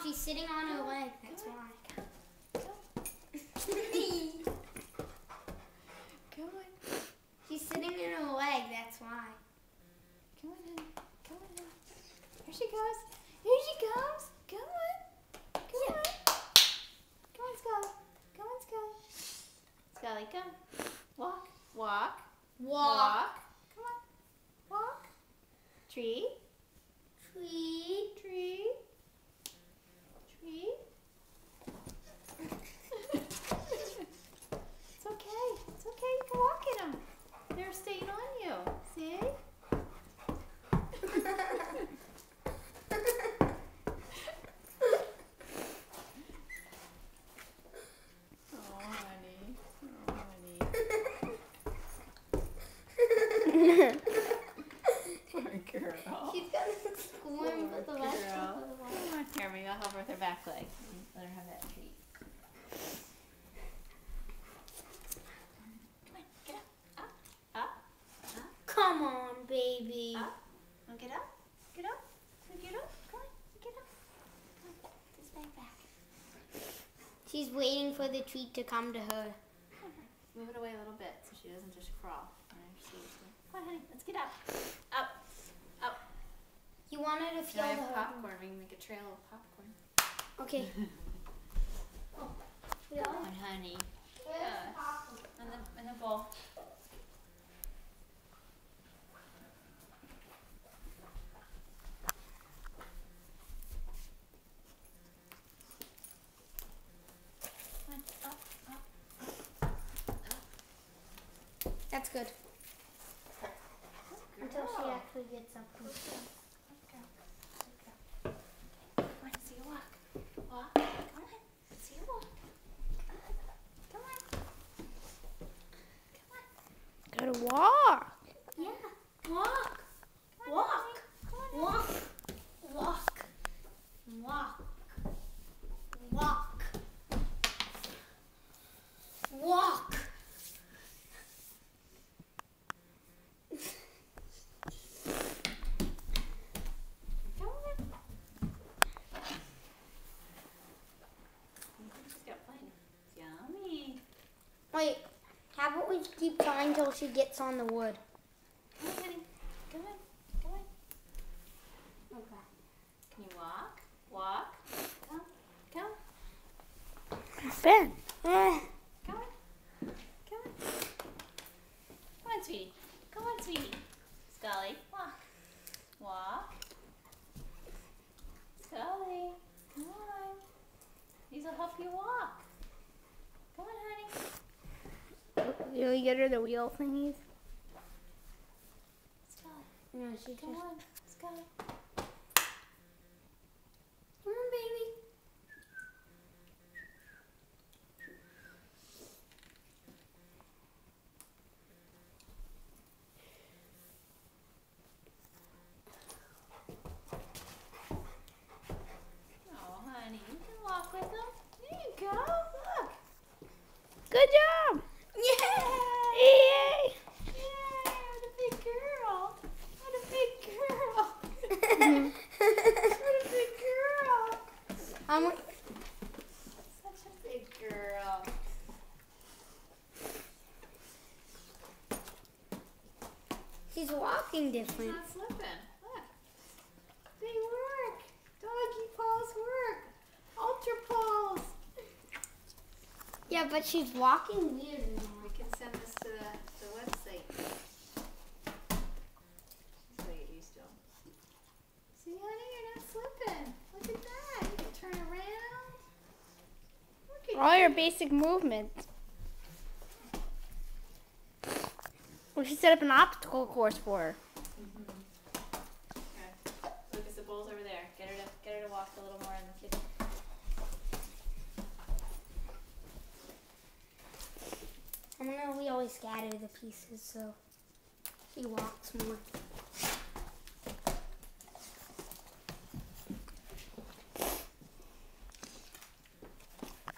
she's sitting on her leg. That's why. Come on. She's sitting in her leg. That's why. Come on, honey. Come on, honey. Here she goes. Here she comes. Come on. Come on. Come on, Scully. Come on, Scully. Scully, come. Walk. Walk. Walk. Come on. Walk. Tree. Tree. Tree. Tree. It's okay. It's okay. You can walk in them. They're staying on you. See? Oh, honey. Oh, honey. Poor girl. She's gonna squirm for the rest Girl. of the while. Come on, here, maybe I'll help her with her back leg. Let her have that treat. Come on, get up. Up, up, up, Come on, baby. up. Wanna get up? Get up. Wanna get up? Come on, get up. Come on, this back back. She's waiting for the treat to come to her. Move it away a little bit so she doesn't just crawl. Come on, honey, let's get up. Up, up. You want her to feel Now I the have popcorn. We can make a trail of popcorn. Okay. Come on, honey. In the bowl. Come on, up, up, up. That's good. Until she Girl. actually gets up. Good girl. Come on, see you walk. Walk. Come on. See you walk. Come on. Come on. Gotta walk. Yeah. Walk. Come on, Walk. honey. Come on. Walk. Walk. Walk. Walk. Walk. Come on. She's got plenty. Yummy. Wait, how about we keep trying till she gets on the wood? Come on, honey. Come on. Come on. Okay. Can you walk? Walk. Come. Come. Ben. Come on. Come on. Come on, sweetie. Come on, sweetie. Scully, walk. Walk. Scully, come on. These will help you walk. Come on, honey. You get her the wheel thingies? Scully, No, she come on. Scully. Come on, baby. Oh, honey, you can walk with them. There you go. Look. Good job. Yay! Yay. Yay! What a big girl. What a big girl. What a big girl. Such a big girl. She's walking She's different. not slipping. Look. They work. Doggy paws work. Ultra paws. Yeah, but she's walking weird now. We can send this to the website. So get used to them. See, honey, you're not slipping. Look at that. You can turn around. Look at All your you. basic movements. We should set up an obstacle course for her. Okay. Lucas, the bowl's over there. Get her to walk a little more in the kitchen. We always scatter the pieces so she walks more.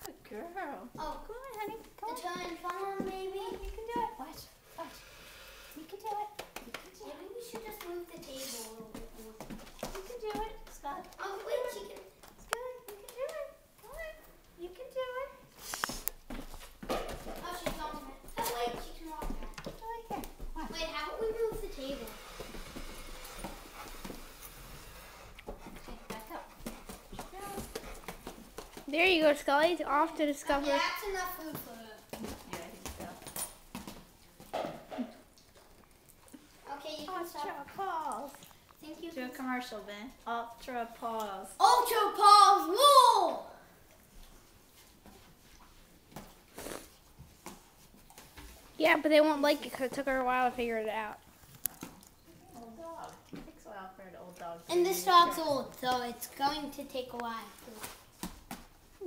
Good girl. Oh, Come on, honey. Come on. turn, come on, baby. You can do it. Watch. Watch. You can do it. You can do it. Maybe we should just move the table a little bit more. You can do it. Scott. Oh, wait, she can. Scott, you There you go, Scully. Off to discover. Okay, that's enough food for her. Yeah, I think so. Okay, you can stop. Ultra Paws. Think you Do can a commercial, Ben. Ultra Paws. Ultra Paws rule! Yeah, but they won't like it because it took her a while to figure it out. Old dog. It takes a while for an old dog. And this dog's old, so it's going to take a while.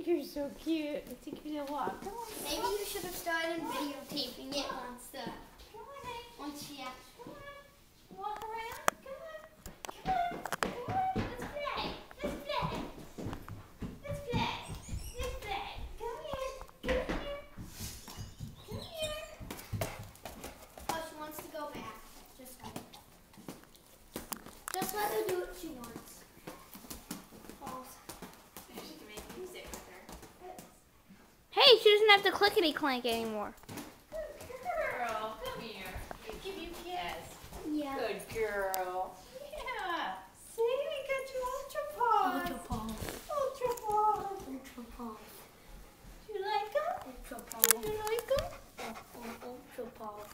You're so cute. Let's take you to walk. Come on. Maybe you should have started videotaping it once she actually. Come on. Walk around. Come on. Come on. Come on. Let's play. Let's play. Let's play. Let's play. Come here. Come here. Come here. Oh, she wants to go back. Just let her do what she wants. Balls. Maybe she can make music with her. Hey, she doesn't have to clickety clank anymore. Good girl. Come here. I'll give you a kiss. Yeah. Good girl. Yeah. See, we got you Ultra Paws. Ultra Paws. Ultra Paws. Ultra Paws. Do you like them? Ultra Do Paws. you like them? Ultra Paws.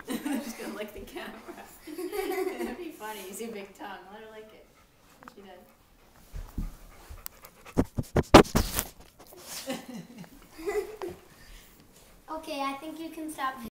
I'm just gonna lick the camera. That'd be funny. Use your big tongue. Let her lick it. She does. Okay, I think you can stop